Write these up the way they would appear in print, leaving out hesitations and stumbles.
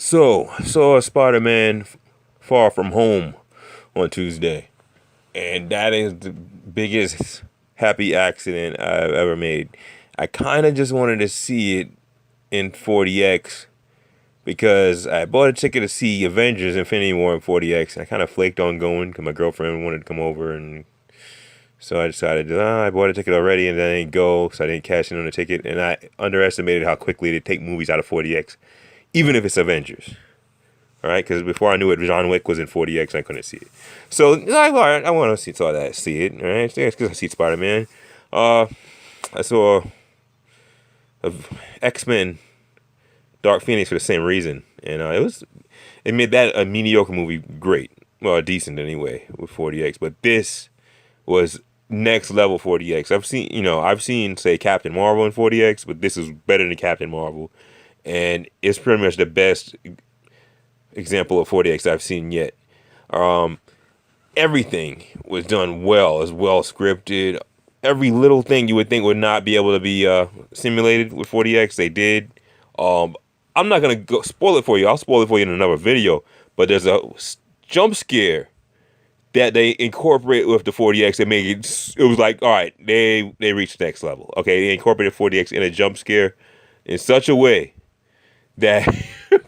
So, saw Spider-Man Far From Home on Tuesday, and that is the biggest happy accident I've ever made. I kind of just wanted to see it in 40X because I bought a ticket to see Avengers Infinity War in 40X, and I kind of flaked on going because my girlfriend wanted to come over, and so I decided, I bought a ticket already, and then I didn't go, so I didn't cash in on the ticket, and I underestimated how quickly they take movies out of 40X, even if it's Avengers. All right, because before I knew it, John Wick was in 40X and I couldn't see it. So, all right, I want to see it. All right, because I see Spider-Man. Uh, I saw X-Men Dark Phoenix for the same reason, and it made that a mediocre movie great. Well, decent anyway with 40X, but this was next level 40X. I've seen say Captain Marvel in 40X, but this is better than Captain Marvel, and it's pretty much the best example of 40X I've seen yet. Everything was done well, as well scripted. Every little thing you would think would not be able to be simulated with 40X, they did. I'm not gonna go spoil it for you. I'll spoil it for you in another video. But there's a jump scare that they incorporate with the 40X. They make it. It was like, all right, they reached the next level. Okay, they incorporated 40X in a jump scare in such a way that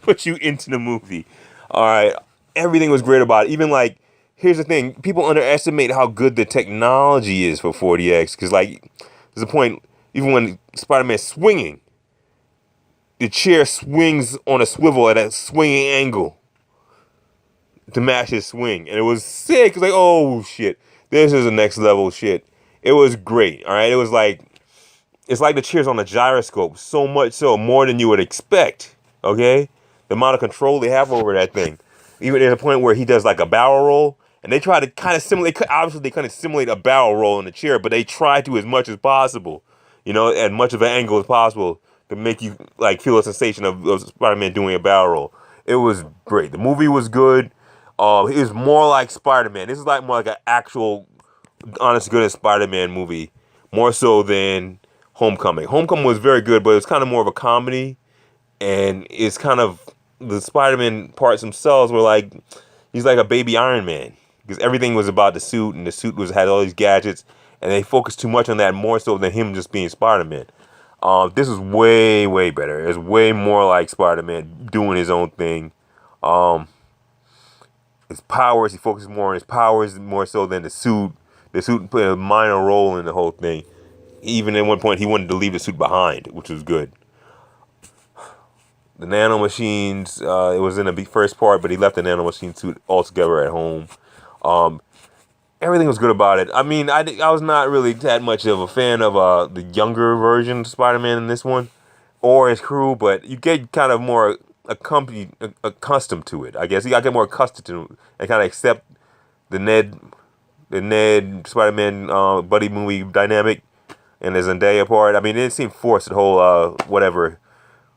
puts you into the movie. All right, everything was great about it. Even like, here's the thing: people underestimate how good the technology is for 40X. Because like, there's a point even when Spider-Man's swinging, the chair swings on a swivel at a swinging angle to match his swing, and it was sick. It's like, oh shit, this is the next level shit. It was great. All right, it was like, it's like the chair's on a gyroscope, so much so more than you would expect. Okay, the amount of control they have over that thing. Even there's a point where he does like a barrel roll, and they try to kind of simulate. Obviously, they kind of simulate a barrel roll in the chair, but they try to as much as possible. At much of an angle as possible to make you like feel a sensation of Spider-Man doing a barrel roll. It was great. The movie was good. It was more like Spider-Man. This is like more like an actual, honest, good Spider-Man movie, more so than Homecoming. Homecoming was very good, but it was kind of more of a comedy, and it's kind of the Spider-Man parts themselves were like he's like a baby Iron Man because everything was about the suit, and the suit had all these gadgets, and they focused too much on that more so than him just being Spider-Man. This is way, way better. It's way more like Spider-Man doing his own thing. His powers, he focuses more on his powers more so than the suit. The suit played a minor role in the whole thing. Even at one point, he wanted to leave the suit behind, which was good. The nanomachines, it was in the first part, but he left the nanomachine suit altogether at home. Everything was good about it. I mean, I was not really that much of a fan of the younger version of Spider-Man in this one, or his crew, but you get kind of more accustomed to it. I guess I get more accustomed to it and kind of accept the Ned Spider-Man buddy movie dynamic and the Zendaya part. I mean, it didn't seem forced, the whole whatever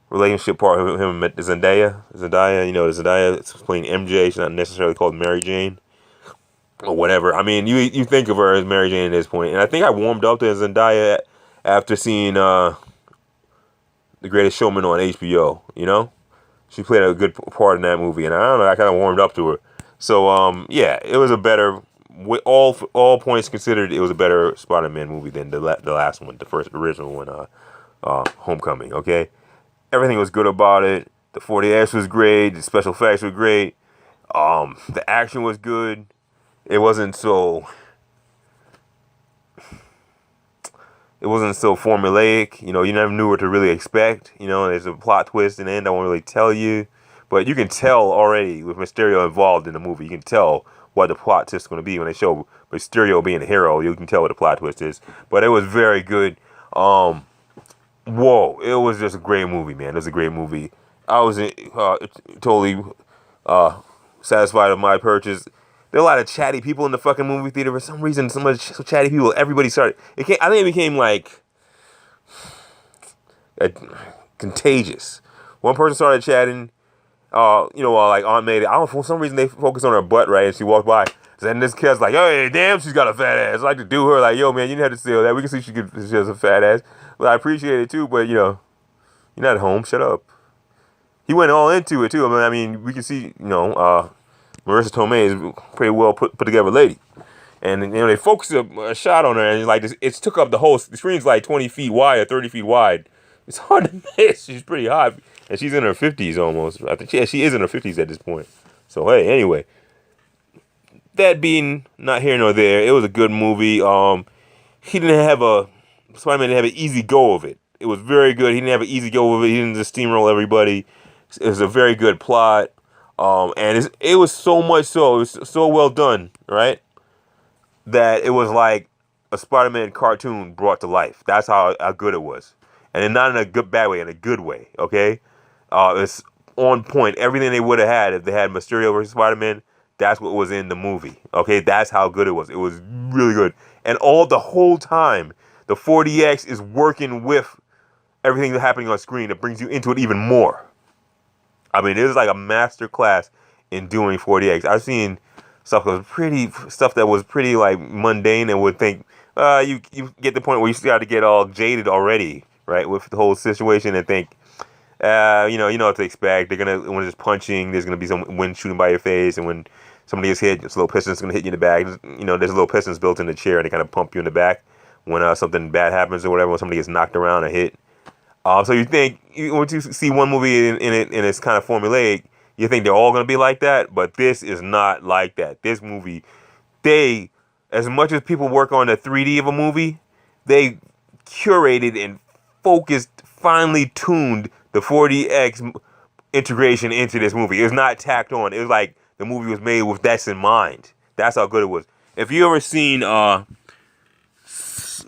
relationship part of him and Zendaya. Zendaya is playing MJ. She's not necessarily called Mary Jane or whatever. I mean, you think of her as Mary Jane at this point, and I think I warmed up to Zendaya after seeing The Greatest Showman on HBO. She played a good part in that movie, and I don't know, I kind of warmed up to her. So yeah, it was a better, with all points considered, it was a better Spider-Man movie than the last one, the original one, Homecoming. Okay, everything was good about it. The 40X was great. The special effects were great. The action was good. It wasn't so formulaic. You never knew what to really expect. There's a plot twist in the end I won't really tell you. But you can tell already with Mysterio involved in the movie. You can tell what the plot twist is going to be when they show Mysterio being the hero. You can tell what the plot twist is. But it was very good. Whoa. It was just a great movie, man. It was a great movie. I was totally satisfied with my purchase. There were a lot of chatty people in the fucking movie theater. For some reason, so much chatty people. Everybody started. I think it became like contagious. One person started chatting. Like Aunt May. I don't know, for some reason they focused on her butt, right? And she walked by. And this kid's like, "Hey, damn, she's got a fat ass." I like to do her like, "Yo, man, you didn't have to steal that. We can see she has a fat ass." But I appreciate it too. But you're not at home. Shut up. He went all into it too. I mean, we can see, Marissa Tomei is pretty well put together lady. And they focused a shot on her, and like it's took up the screen's like 20 feet wide or 30 feet wide. It's hard to miss. She's pretty hot, and she's in her 50s almost. I think she is in her 50s at this point. So hey, anyway, that being not here nor there, it was a good movie. He didn't have Spider-Man didn't have an easy go of it. It was very good. He didn't have an easy go of it. He didn't just steamroll everybody. It was a very good plot. And it was so much so, it was so well done, right? That it was like a Spider-Man cartoon brought to life. That's how good it was. And then not in a good bad way, in a good way, okay? It's on point. Everything they would have had if they had Mysterio versus Spider-Man, that's what was in the movie, okay? That's how good it was. It was really good. And the whole time, the 4DX is working with everything that's happening on screen. It brings you into it even more. I mean, it was like a master class in doing 4DX. I've seen stuff that was pretty like mundane, and would think you get the point where you start to get all jaded already, right, with the whole situation, and think you know what to expect. They're gonna, when there's punching, there's gonna be some wind shooting by your face, and when somebody gets hit, it's a little piston's gonna hit you in the back. There's a little pistons built in the chair, and they kind of pump you in the back when something bad happens or whatever, when somebody gets knocked around or hit. So you think, once you see one movie in it and it's kind of formulaic, you think they're all going to be like that, but this is not like that. This movie, as much as people work on the 3D of a movie, they curated and focused, finely tuned the 4DX integration into this movie. It was not tacked on. It was like the movie was made with that in mind. That's how good it was. If you ever seen the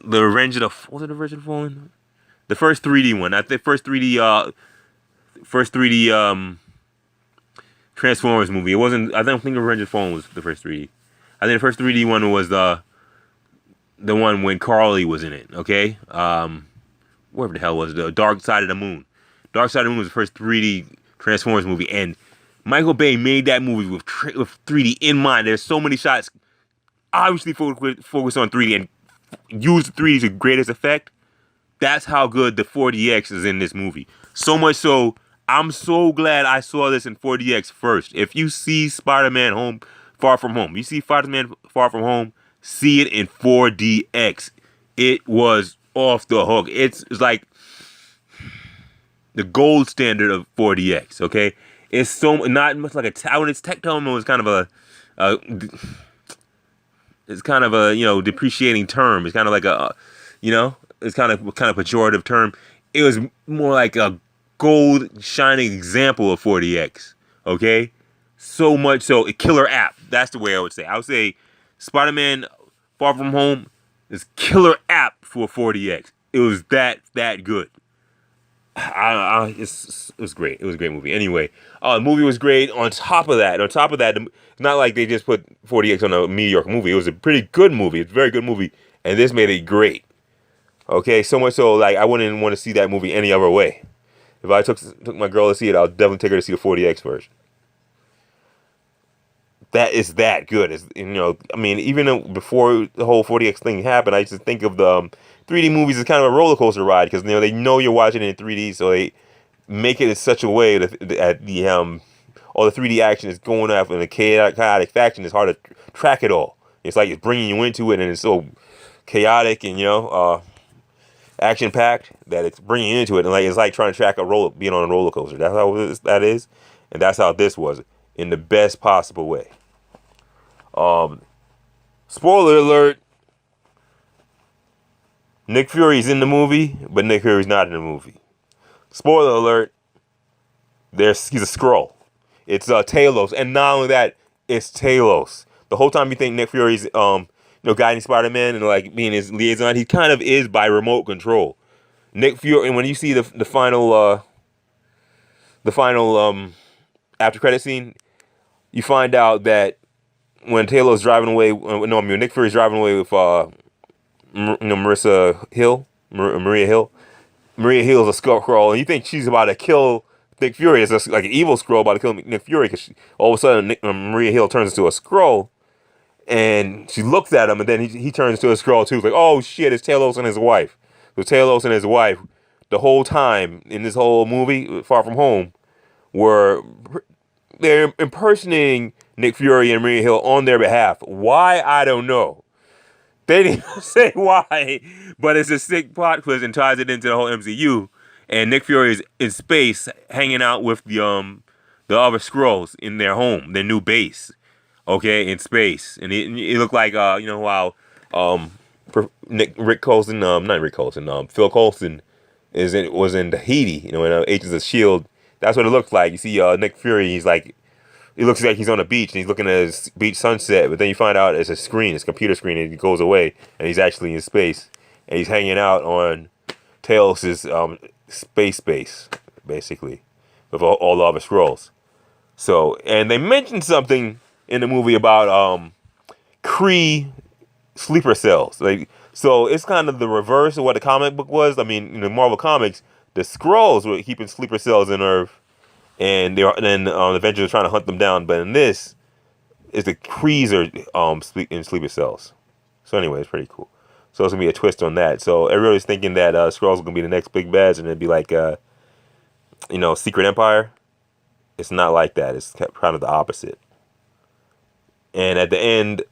Revenge of the Fallen? The first 3D one, not the first 3D Transformers movie. It wasn't. I don't think Revenge of the Fallen was the first 3D. I think the first 3D one was the one when Carly was in it. Okay, whatever the hell was it? The Dark Side of the Moon. Dark Side of the Moon was the first 3D Transformers movie, and Michael Bay made that movie with 3D in mind. There's so many shots, obviously focused on 3D and used 3D to greatest effect. That's how good the 4DX is in this movie. So much so, I'm so glad I saw this in 4DX first. If you see Spider-Man Far From Home, see it in 4DX. It was off the hook. It's like the gold standard of 4DX, okay? It's so not much like when it's Tectone was kind of a depreciating term. It's kind of like it's kind of pejorative term. It was more like a gold shining example of 4DX. Okay, so much so a killer app. That's the way I would say. I would say Spider-Man Far From Home is killer app for 4DX. It was that good. It was great. It was a great movie. Anyway, the movie was great. On top of that, it's not like they just put 4DX on a mediocre movie. It was a pretty good movie. It's a very good movie, and this made it great. Okay, so much so, like, I wouldn't want to see that movie any other way. If I took my girl to see it, I'll definitely take her to see the 4DX version. That is that good. I mean, even before the whole 4DX thing happened, I used to think of the 3D movies as kind of a roller coaster ride, because they know you're watching it in 3D, so they make it in such a way that all the 3D action is going off in a chaotic fashion. It's hard to track it all. It's like it's bringing you into it, and it's so chaotic and action packed that it's bringing you into it, and it's like trying to track being on a roller coaster. That's how that is, and that's how this was, in the best possible way. Spoiler alert: Nick Fury's in the movie, but Nick Fury's not in the movie. Spoiler alert: he's a Skrull. It's Talos, and not only that, it's Talos. The whole time you think Nick Fury's guiding Spider-Man and like being his liaison, he kind of is by remote control. Nick Fury, and when you see the final after credit scene, you find out that when Taylor's driving away, Nick Fury's driving away with Maria Hill. Maria Hill's a Skrull, and you think she's about to kill Nick Fury. It's like an evil Skrull about to kill Nick Fury, because all of a sudden Maria Hill turns into a Skrull. And she looks at him, and then he turns to a Skrull too. It's like, oh shit, it's Talos and his wife. So Talos and his wife, the whole time in this whole movie, Far From Home, were they're impersonating Nick Fury and Maria Hill on their behalf. Why, I don't know. They didn't say why, but it's a sick plot twist and ties it into the whole MCU. And Nick Fury is in space, hanging out with the other Skrulls in their home, their new base. Okay, in space, and it looked like you know how Rick Colson, not Rick Colson, Phil Colson was in Tahiti. You know, in Agents of Shield. That's what it looks like. You see Nick Fury. He's like, it looks like he's on a beach and he's looking at his beach sunset, but then you find out it's a screen, it's a computer screen, and it goes away, and he's actually in space, and he's hanging out on Talos' space base, basically, with all the other Skrulls. So, and they mentioned something in the movie about Kree sleeper cells. Like, so it's kind of the reverse of what the comic book was. I mean, in the Marvel comics, the Skrulls were keeping sleeper cells in Earth, and then Avengers are trying to hunt them down. But in this, is the Krees are in sleeper cells. So anyway, it's pretty cool. So it's gonna be a twist on that. So everybody's thinking that Skrulls are gonna be the next big bads, and it'd be like Secret Empire. It's not like that. It's kind of the opposite. And at the end,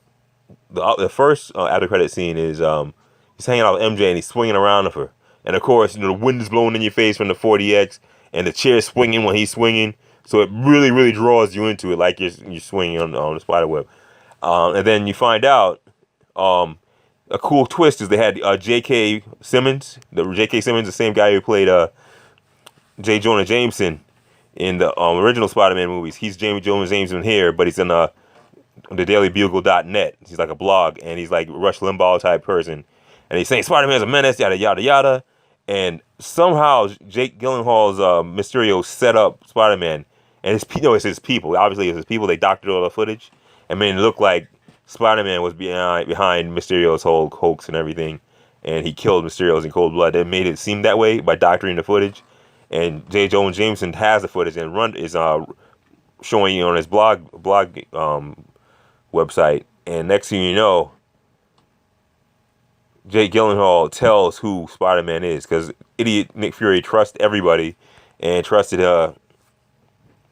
the first after credit scene is he's hanging out with MJ and he's swinging around with her. And of course, the wind is blowing in your face from the 40X, and the chair's swinging when he's swinging. So it really, really draws you into it, like you're swinging on the spider web. And then you find out a cool twist is they had J.K. Simmons. J.K. Simmons, the same guy who played J. Jonah Jameson in the original Spider-Man movies. He's James Jonah Jameson here, but he's in the dailybugle.net. He's like a blog, and he's like a Rush Limbaugh type person. And he's saying Spider-Man's a menace, yada, yada, yada. And somehow Jake Gyllenhaal's Mysterio set up Spider-Man. And it's his people. Obviously, it's his people. They doctored all the footage and made it look like Spider-Man was behind Mysterio's whole hoax and everything. And he killed Mysterio's in cold blood. They made it seem that way by doctoring the footage. And J. Jonah Jameson has the footage and is showing you on his blog website. And next thing you know, Jake Gyllenhaal tells who Spider-Man is, because idiot Nick Fury trusts everybody and trusted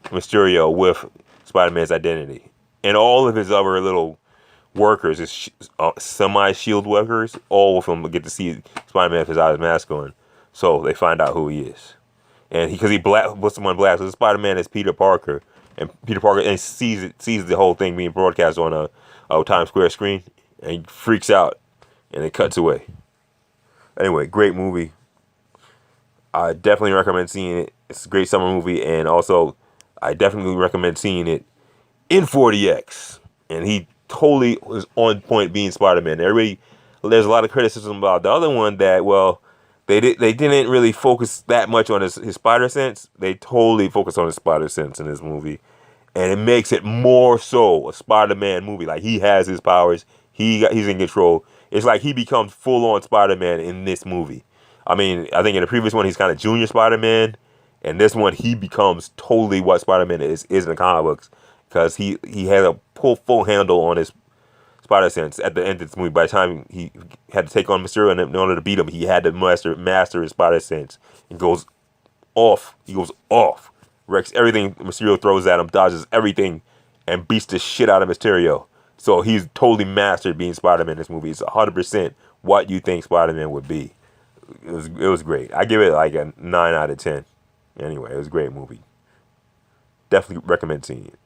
Mysterio with Spider-Man's identity. And all of his other little workers, his semi-shield workers, all of them get to see Spider-Man with his eyes mask on. So they find out who he is. And because he puts him on blast, so Spider-Man is Peter Parker. And Peter Parker sees the whole thing being broadcast on a Times Square screen, and he freaks out, and it cuts away. Anyway, great movie. I definitely recommend seeing it. It's a great summer movie, and also I definitely recommend seeing it in 40X. And he totally was on point being Spider-Man. There's a lot of criticism about the other one that, well, they didn't really focus that much on his spider sense. They totally focus on his spider sense in this movie, and it makes it more so a Spider-Man movie. Like, he has his powers. He's in control. It's like he becomes full-on Spider-Man in this movie. I mean, I think in the previous one he's kind of junior Spider-Man, and this one he becomes totally what Spider-Man is in the comic books, because he had a full handle on his spider sense at the end of this movie. By the time he had to take on Mysterio, and in order to beat him, he had to master his spider sense. He goes off. Wrecks everything Mysterio throws at him, dodges everything, and beats the shit out of Mysterio. So he's totally mastered being Spider-Man in this movie. It's 100% what you think Spider-Man would be. It was great. I give it like a 9 out of 10. Anyway, it was a great movie. Definitely recommend seeing it.